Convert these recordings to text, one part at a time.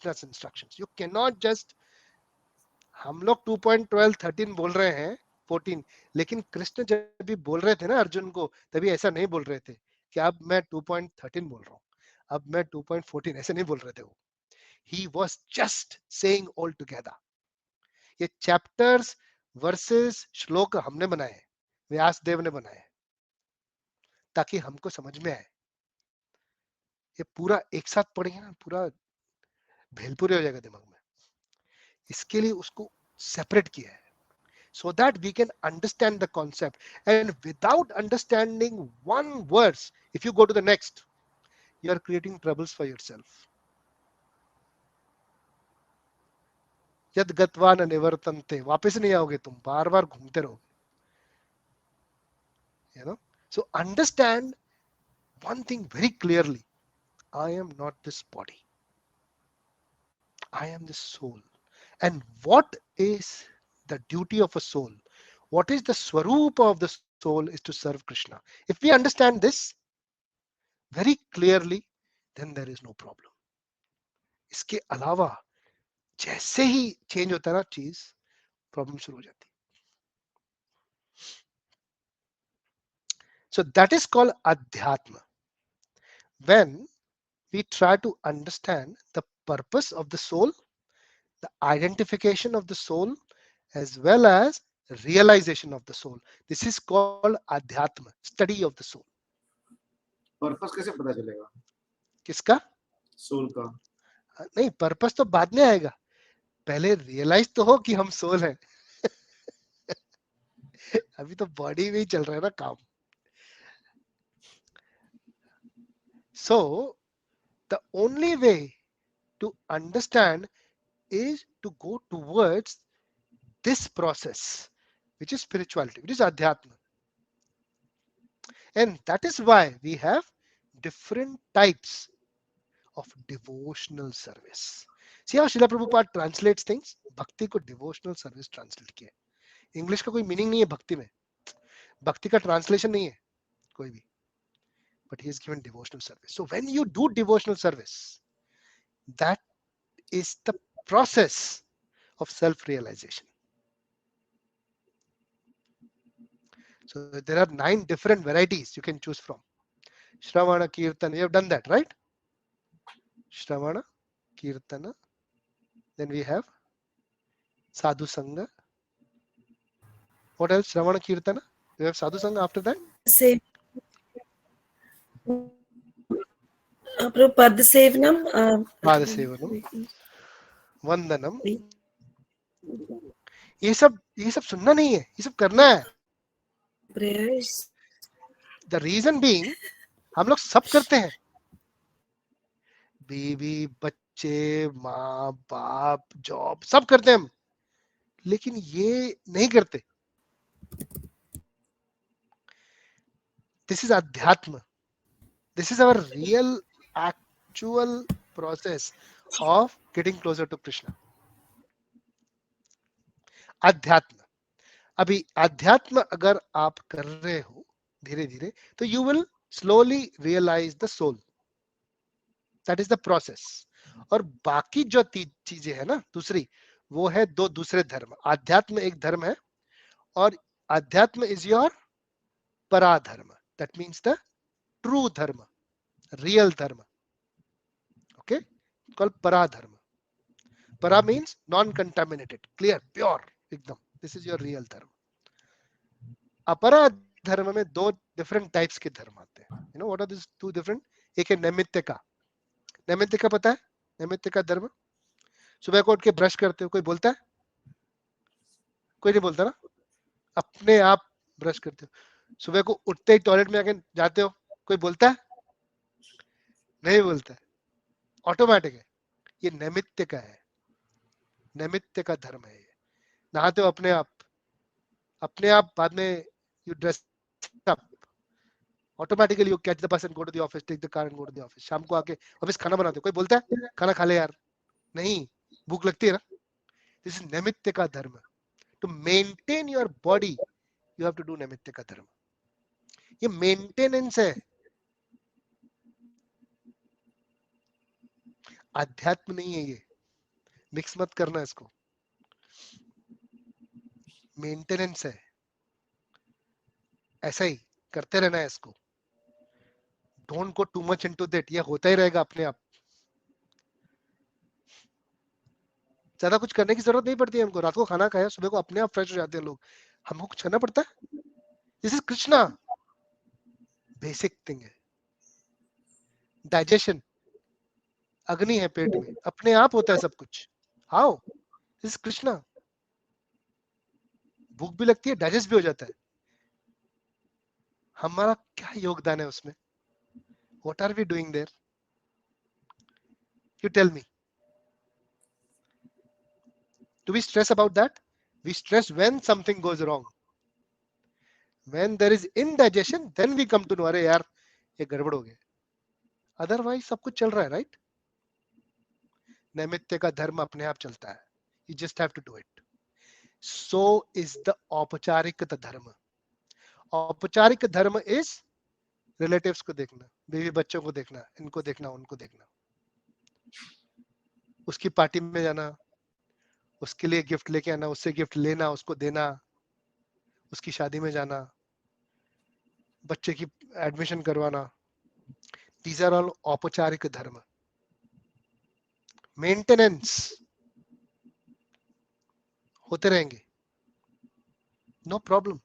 Krishna's instructions. You cannot just, हम लोग 2.12 13 बोल रहे हैं 14, लेकिन कृष्ण जब भी बोल रहे थे ना अर्जुन को, तभी ऐसा नहीं बोल रहे थे कि अब मैं 2.13 बोल रहा हूँ, अब मैं 2.14, ऐसे नहीं बोल रहे थे वो. He was just saying all together. ये चैप्टर्स, वर्सेस, श्लोक हमने बनाए हैं, व्यास देव ने बनाए हैं, ताकि हमको समझ में आए. ये पूरा एक साथ पढ़ेंगे ना, पूरा भेलपुरी हो जाएगा दिमाग में. इसके लिए उसको सेपरेट किया है, so that we can understand the concept. And without understanding one verse, if you go to the next, you are creating troubles for yourself. यद गत्वा न निवर्तन्ते, वापस नहीं आओगे तुम, बार बार घूमते रहोगे. You know, so understand one thing very clearly: I am not this body, I am the soul. And what is the duty of a soul? What is the swarupa of the soul? Is to serve Krishna. If we understand this very clearly, then there is no problem. इसके अलावा जैसे ही change होता है ना चीज, problem शुरू हो जाती. So that is called adhyatma. When we try to understand the purpose of the soul, the identification of the soul, as well as realization of the soul, this is called adhyatma, study of the soul. Purpose कैसे पता चलेगा? किसका? Soul का. नहीं, purpose तो बाद में आएगा, पहले रियलाइज तो हो कि हम सोल हैं. अभी तो बॉडी में ही चल रहा है ना काम. So the only way to understand is to go towards this process, which is spirituality, which is adhyatma. And that is why we have different types of devotional service. See how Srila Prabhupada translates things? Bhakti को devotional service translate किया. English का कोई meaning नहीं है भक्ति में. भक्ति का translation नहीं है कोई भी. But he has given devotional service. So when you do devotional service, that is the process of self-realization. So there are 9 different varieties you can choose from. Shravana, Kirtana, you have done that, right? Shravana, Kirtana. Then we have Sadhu Sangha. What else? Shravana, Kirtana. We have Sadhu Sangha after that. Same. Pad Sevanam. Pada Sevanam. Vandanam. ये सब सुनना नहीं है, ये सब करना है. Prayers. The reason being, हम लोग सब करते हैं. बीवी, बच्चे, माँ बाप, जॉब, सब करते हैं हम, लेकिन ये नहीं करते. This is adhyatma. This is our real, actual process of getting closer to Krishna. अध्यात्म. अभी अध्यात्म अगर आप कर रहे हो धीरे धीरे, तो you will slowly realize the soul. That is the process. और बाकी जो चीजें है ना दूसरी, वो है 2 दूसरे धर्म. अध्यात्म एक धर्म है, और अध्यात्म is your paradharma. That means the true dharma, real dharma. Okay, called paradharma. Para means non-contaminated, clear, pure, ekdam. This is your real dharma. अपरा धर्म में 2 different types के धर्म आते हैं. You know what are these 2 different? एक है नैमित्तिक का. नैमित्तिक का पता है? नैमित्तिक का धर्म. सुबह को उठ के ब्रश करते हो, कोई बोलता है? कोई नहीं बोलता ना. अपने आप ब्रश करते हो. सुबह को उठते ही टॉयलेट में आके जाते हो, कोई बोलता है? नहीं बोलता है. ऑटोमेटिक है. ये नैमित्तिक का है, नैमित्तिक का धर्म है. नहाते हो अपने आप बाद में you dress up. Automatically you catch the bus and go to the office, take the car and go to the office. शाम को आके ऑफिस खाना बनाते हो, कोई बोलता है खाना खा ले यार? नहीं, भूख लगती है ना. This is नैमित्तिक का धर्म. To maintain your body, you have to do नैमित्तिक का धर्म. ये मेंटेनेंस है, अध्यात्म नहीं है ये. मिक्स मत करना इसको, मेंटेनेंस है, ऐसा ही करते रहना है इसको। Don't go too much into that, ये होता ही रहेगा अपने आप। ज्यादा कुछ करने की जरूरत नहीं पड़ती है हमको। रात को खाना खाया, सुबह को अपने आप फ्रेश हो जाते हैं लोग, हमको कुछ करना पड़ता है? This is Krishna, basic thing है। डाइजेशन, अग्नि है पेट में, अपने आप होता है सब कुछ। हाउ? This is Krishna. भूख भी लगती है, डाइजेस्ट भी हो जाता है। हमारा क्या योगदान है उसमें? What are we doing there? You tell me. Do we stress about that? We stress when something goes wrong. When there is indigestion, then we come to know, अरे यार ये गड़बड़ हो गया। Otherwise सब कुछ चल रहा है, right? नैमित्य का धर्म अपने आप चलता है। You just have to do it. So is the औपचारिक धर्म। औपचारिक धर्म is relatives को देखना, बीवी बच्चों को देखना, इनको देखना, उनको देखना, उसकी पार्टी में जाना, उसके लिए गिफ्ट लेके आना, उससे गिफ्ट लेना, उसको देना, उसकी शादी में जाना, बच्चे की एडमिशन करवाना। These are all औपचारिक धर्म। मेंटेनेंस होते रहेंगे, no problem,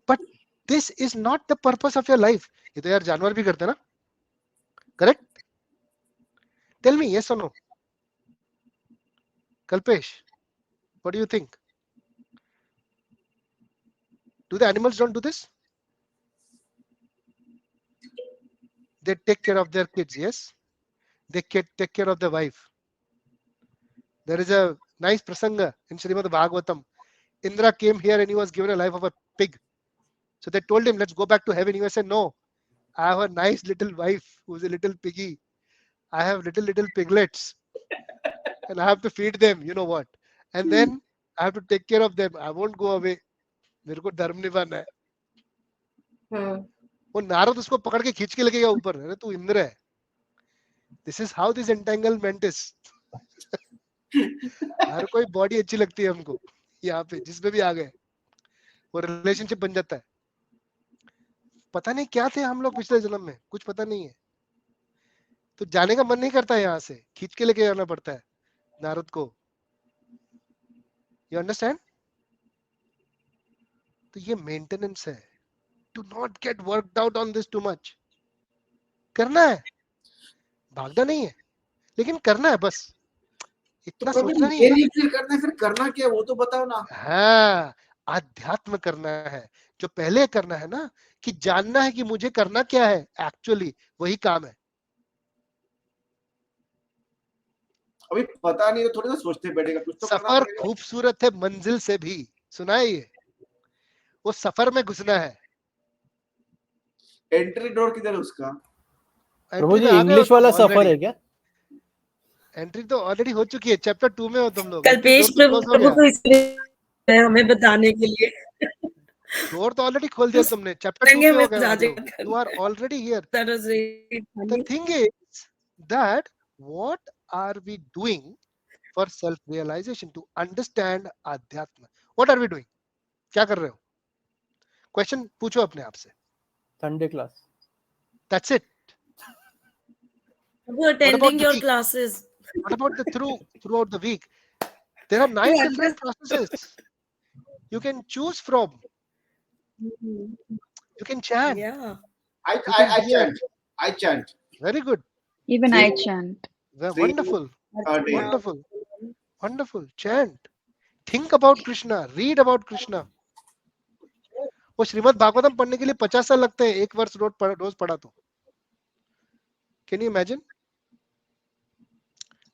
but this is not the purpose of your life. ये तो यार जानवर भी करते ना, करेक्ट? टेल मी, यस और no? Kalpesh, what do you think? Do the animals don't do this? They take care of their kids, yes? They take care of their wife. There is a nice prasanga in Srimad Bhagavatam. Indra came here and he was given a life of a pig. So they told him, let's go back to heaven. He said, no, I have a nice little wife who's a little piggy. I have little piglets and I have to feed them, you know what? And then I have to take care of them. I won't go away. मेरे को धर्म निभाना है। वो नारद उसको पकड़ के खींच के लेके गया ऊपर, अरे तू इंद्र है। This is how this entanglement is. हर कोई बॉडी अच्छी लगती है हमको, यहाँ पे जिसमें भी आ गए वो रिलेशनशिप बन जाता है। पता नहीं क्या थे हम लोग पिछले जन्म में, कुछ पता नहीं है, तो जाने का मन नहीं करता है, यहाँ से खींच के लेके जाना पड़ता है नारद को। You understand? तो ये मेंटेनेंस है। Do not gate worked out on this too much. करना है, भागना नहीं है, लेकिन करना है बस, इतना तो सोचना नहीं ये है। नहीं फिर करना है, फिर करना क्या वो तो बताओ ना। हाँ, अध्यात्म करना है। जो पहले करना है ना, कि जानना है कि मुझे करना क्या है, एक्चुअली वही काम है। अभी पता नहीं, तो थोड़ी ना सोचते बैठेगा, कुछ तो करना सफर पड़ेगा। खूबसूरत है मंजिल से भी, सुना है ये? वो सफर में घुसना है। एंट्री डोर किधर है उसका? प्रभु जी एंट्री में आ गए हो इंग्लिश वाला तुम सफर already। है क्या? एंट्री तो ऑलरेडी हो चुकी है, चैप्टर 2 में हो तुम लोग। कल्पेश एंट्री डोर तो क्लोज हो प्रभु गया, को इसलिए हमें बताने के लिए डोर तो ऑलरेडी खोल दिया तुमने, चैप्टर 2 करेंगे पे हो हमें गए बता हो। देगा। You are already here. That was really The funny. thing is that what are we doing for self realization, to understand अध्यात्म? What are we doing? क्या कर रहे हो? क्वेश्चन पूछो अपने आप से। Sunday class. That's it. Prabhu, attending the your week? classes. What about the throughout the week? There are 9 To different processes you can choose from. understand. You can chant. Yeah. I You can hear. chant. I chant. Very good. Even Three- I chant. Wonderful. Day. Wonderful. Wonderful. Chant. Think about Krishna. Read about Krishna. वो श्रीमद् भागवतम पढ़ने के लिए 50 साल लगते हैं, एक वर्ष रोज पढ़ा तो। Can you imagine?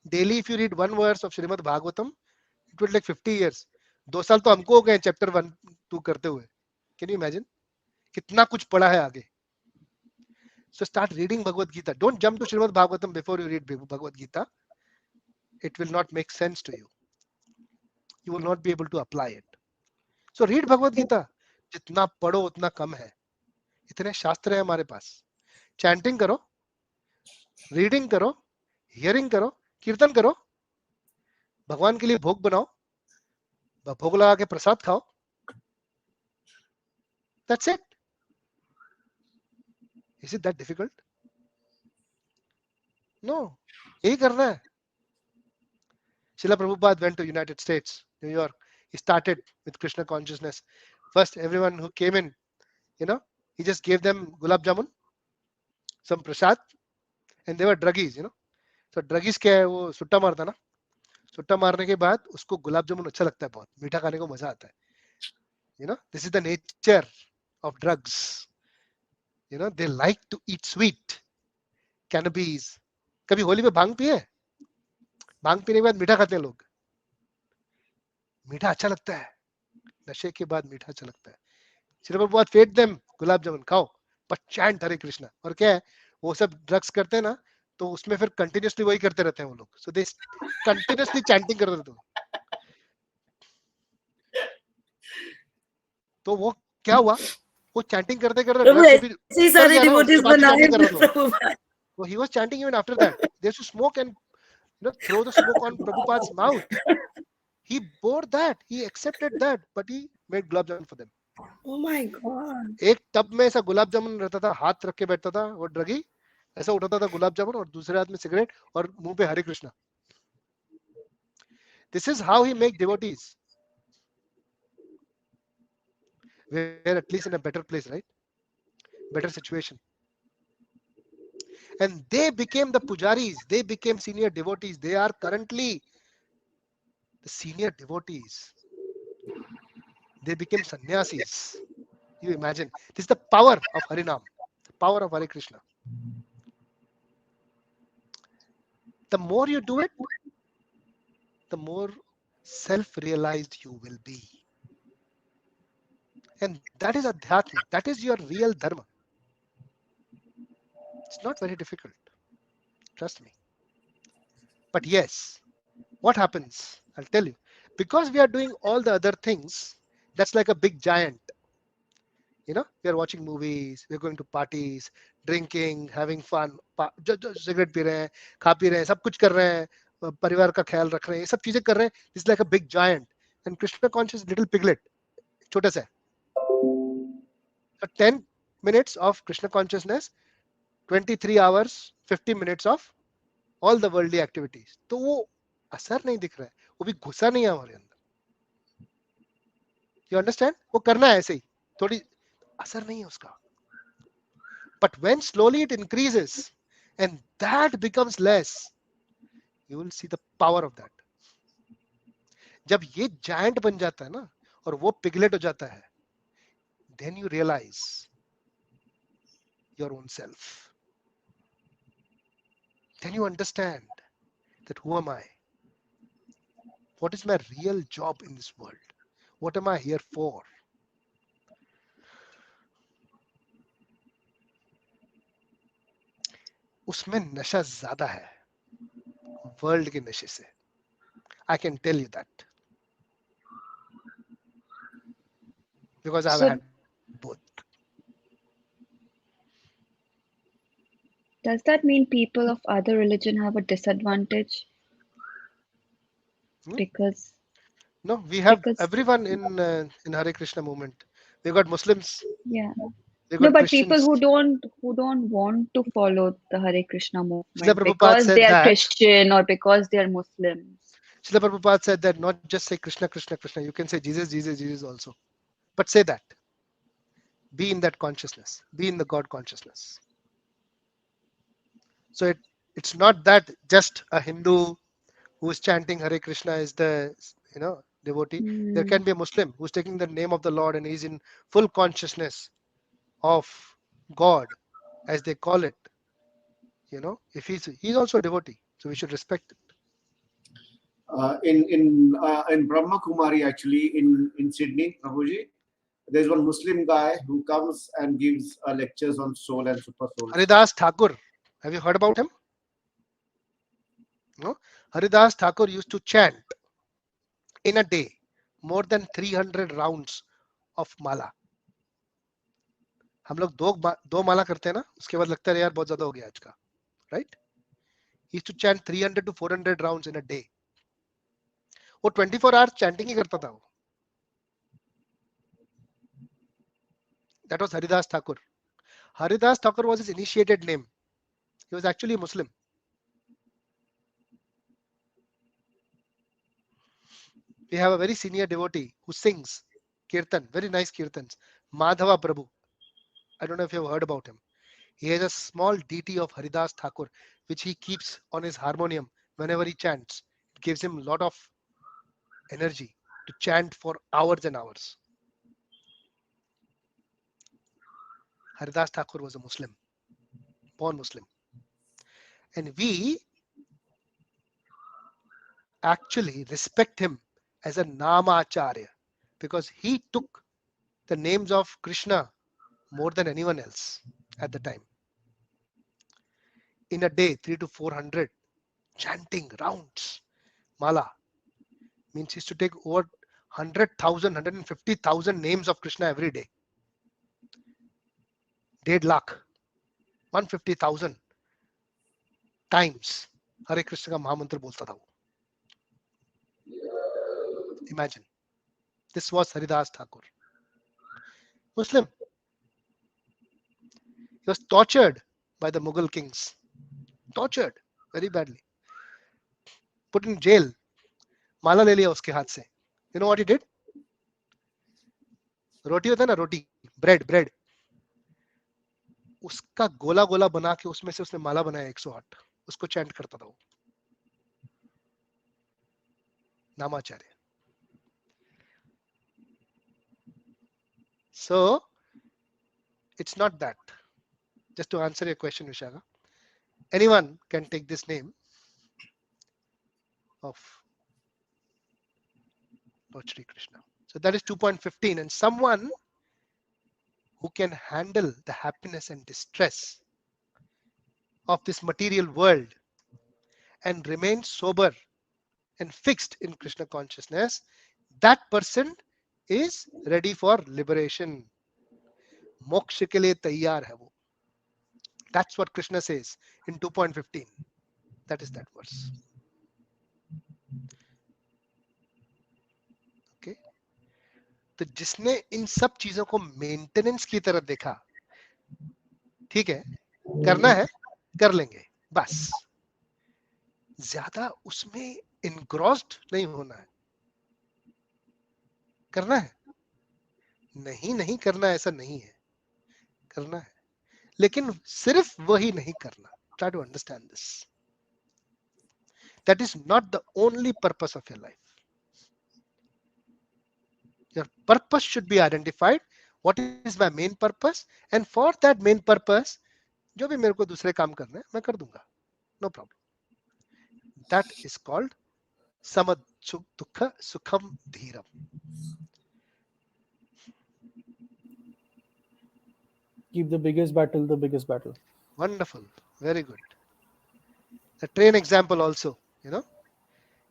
Daily if you read one verse of Srimad Bhagavatam, it would take 50 years. 2 साल तो हमको हो गए चैप्टर 1-2 करते हुए। Can you imagine? कितना कुछ पढ़ा है आगे। So start reading Bhagavad Gita. Don't jump to Srimad Bhagavatam before you read Bhagavad Gita. It will not make sense to you. You will not be able to apply it. So read Bhagavad Gita. जितना पढ़ो उतना कम है। इतने शास्त्र है हमारे पास। Chanting करो, reading करो, हियरिंग करो, कीर्तन करो, भगवान के लिए भोग बनाओ, भोग लगा के प्रसाद खाओ, that's it. Is it that difficult? No, यही करना है. Srila Prabhupada went to United States, New York. He started with Krishna consciousness. First, everyone who came in, he just gave them gulab jamun, some prasad, and they were druggies, So druggies क्या है, वो सुट्टा मारता ना, सुट्टा मारने के बाद उसको गुलाब जामुन अच्छा लगता है, बहुत मीठा खाने को मजा आता है. This is the nature of drugs. They like to eat sweet. Cannabis. कभी होली पे भांग पिए? भांग पीने के बाद मीठा खाते हैं लोग. मीठा अच्छा लगता है, नशे के बाद मीठा अच्छा लगता है. श्री प्रभुपाद फेड देम, गुलाब जामुन खाओ, बट चैंट हरे कृष्णा. और क्या है, वो सब ड्रग्स करते हैं ना, तो उसमें फिर कंटिन्यूसली वही करते रहते हैं वो लोग. सो दे कंटिन्यूसली चैंटिंग करते रहते हैं. तो वो क्या हुआ, वो चैंटिंग करते करते प्रभु ड्रग्स भी ऐसे ही उतर सारे गया ना, उसके डिवोटीज बाद भी बनाए चैंटिंग कर रहा था. Prabhupada. So he was chanting even after that. They used to smoke and throw the smoke on Prabhupada's mouth. He bore that. He accepted that, but he made gulab jamun for them. Oh my God. एक tub में ऐसा गुलाब जामुन रहता था, हाथ रख के बैठता था वो ड्रगी, ऐसा उठाता था गुलाब जामुन और दूसरे हाथ में सिगरेट और मुंह पे हरे Krishna. This is how he make devotees. We're at least in a better place, right? Better situation. And they became the pujaris. They became senior devotees. They are currently the senior devotees. They became sannyasis. You imagine. This is the power of Harinam, the power of Hare Krishna. The more you do it, the more self-realized you will be. And that is Adhyatma. That is your real Dharma. It's not very difficult. Trust me. But yes, what happens? I'll tell you. Because we are doing all the other things, that's like a big giant. We are watching movies, we're going to parties, drinking, having fun, cigarette P रहे हैं, खा P रहे हैं, सब कुछ कर रहे हैं, परिवार का ख्याल रख रहे हैं, ये सब चीजें कर रहे हैं. It's like a big giant. And Krishna conscious little piglet, छोटा सा. So 10 minutes of Krishna consciousness, 23 hours, 50 minutes of all the worldly activities. तो वो असर नहीं दिख रहा है, वो भी घुसा नहीं है हमारे अंदर. You understand? वो करना है ऐसे ही, थोड़ी असर नहीं है उसका. But when slowly it increases and that becomes less, you will see the power of that. जब ये giant बन जाता है ना और वो piglet हो जाता है, then you realize your own self. Then you understand that who am I? What is my real job in this world? What am I here for? उसमें नशा ज्यादा है वर्ल्ड के नशे से. I can tell you that because I've So had both. does that mean people of other religion have a disadvantage? Hmm? Because No, we have Because- everyone in Hare Krishna movement. We got Muslims. yeah. We No, got but Christians. people who don't want to follow the Hare Krishna movement Prabhupada because said they are that. Christian or because they are Muslims. Srila Prabhupada said that not just say Krishna, Krishna, Krishna. You can say Jesus, Jesus, Jesus also. But say that. Be in that consciousness. Be in the God consciousness. So it's not that just a Hindu who is chanting Hare Krishna is the devotee. There can be a Muslim who's taking the name of the Lord and he's in full consciousness of God, as they call it. If he's also a devotee, so we should respect it. In Brahma Kumari, actually in Sydney, Prabhuji, there's one Muslim guy who comes and gives lectures on soul and super soul. Haridas Thakur, have you heard about him? No. Haridas Thakur used to chant in a day more than 300 rounds of mala. हम लोग दो माला करते हैं ना, उसके बाद लगता है यार बहुत ज्यादा हो गया आज का, right? He used to chant 300 to 400 rounds in a day. वो 24 hours chanting ही करता था वो. That was Haridas Thakur. Haridas Thakur was his initiated name. He was actually a Muslim. We have a very senior devotee who sings kirtan, very nice kirtans. Madhava Prabhu. I don't know if you have heard about him. He has a small deity of Haridas Thakur, which he keeps on his harmonium whenever he chants. It gives him a lot of energy to chant for hours and hours. Haridas Thakur was a Muslim, born Muslim. And we actually respect him as a Namacharya because he took the names of Krishna more than anyone else at the time. In a day, 3 to 400 chanting rounds. Mala means he used to take over 100,000, 150,000 names of Krishna every day. 1.5 lakh, 150,000 times Hare Krishna का महामंत्र बोलता था वो. Imagine. This was Haridas Thakur. Muslim. He was tortured by the Mughal kings. Tortured very badly. Put in jail. माला ले लिया उसके हाथ से. You know what he did? रोटी होता है ना, रोटी, bread. उसका गोला गोला बना के उसमें से उसने माला बनाया 108. उसको चैंट करता था वो. नामाचार्य. So it's not that. Just to answer your question, Vishaka, anyone can take this name of Lord Shri Krishna. So that is 2.15, and someone who can handle the happiness and distress of this material world and remain sober and fixed in Krishna consciousness, that person is ready for liberation. मोक्ष के लिए तैयार है वो. That's what Krishna says in 2.15. That is that verse. Okay. तो जिसने इन सब चीजों को मेंटेनेंस की तरह देखा, ठीक है, करना है कर लेंगे, बस ज्यादा उसमें इनग्रॉस्ड नहीं होना है. करना है नहीं करना है, ऐसा नहीं है, करना है, लेकिन सिर्फ वही नहीं करना. Try to understand this. That is not the only purpose of your life. Your purpose should be identified. What is my main purpose? And for that main purpose, जो भी मेरे को दूसरे काम करने हैं, मैं कर दूंगा. No problem. That is called samad dukha sukham dhiram. Keep the biggest battle the biggest battle. Wonderful. Very good. The train example also, you know,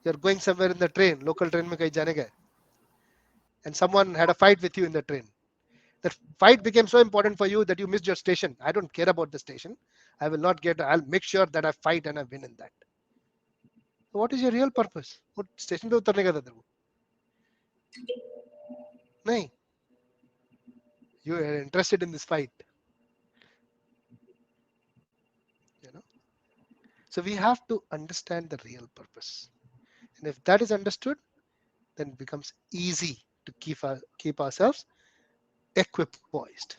you're going somewhere in the train, local train में कहीं जाने गए, and someone had a fight with you in the train. That fight became so important for you that you missed your station. I don't care about the station. I'll make sure that I fight and I win in that. So what is your real purpose? वो station पे उतरने का था तेरे को? नहीं. You are interested in this fight. You know. So we have to understand the real purpose. And if that is understood, then it becomes easy to keep ourselves equipoised.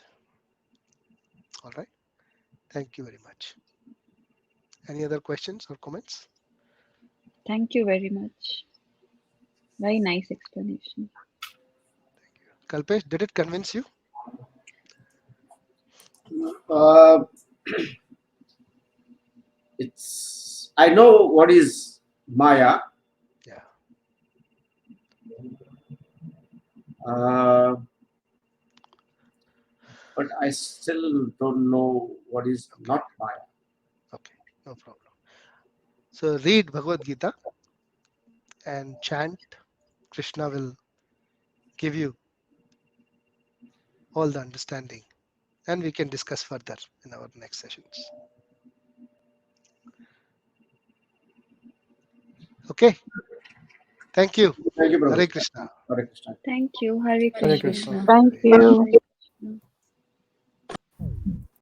All right. Thank you very much. Any other questions or comments? Thank you very much. Very nice explanation. Kalpesh, did it convince you? I know what is Maya. Yeah. But I still don't know what is not Maya. Okay. No problem. So read Bhagavad Gita and chant. Krishna will give you all the understanding, and we can discuss further in our next sessions. Okay. Thank you. Thank you, Prabhu. Hare Krishna. Hare Krishna. Thank you. Hare Hare Krishna. Krishna. Thank Hare you.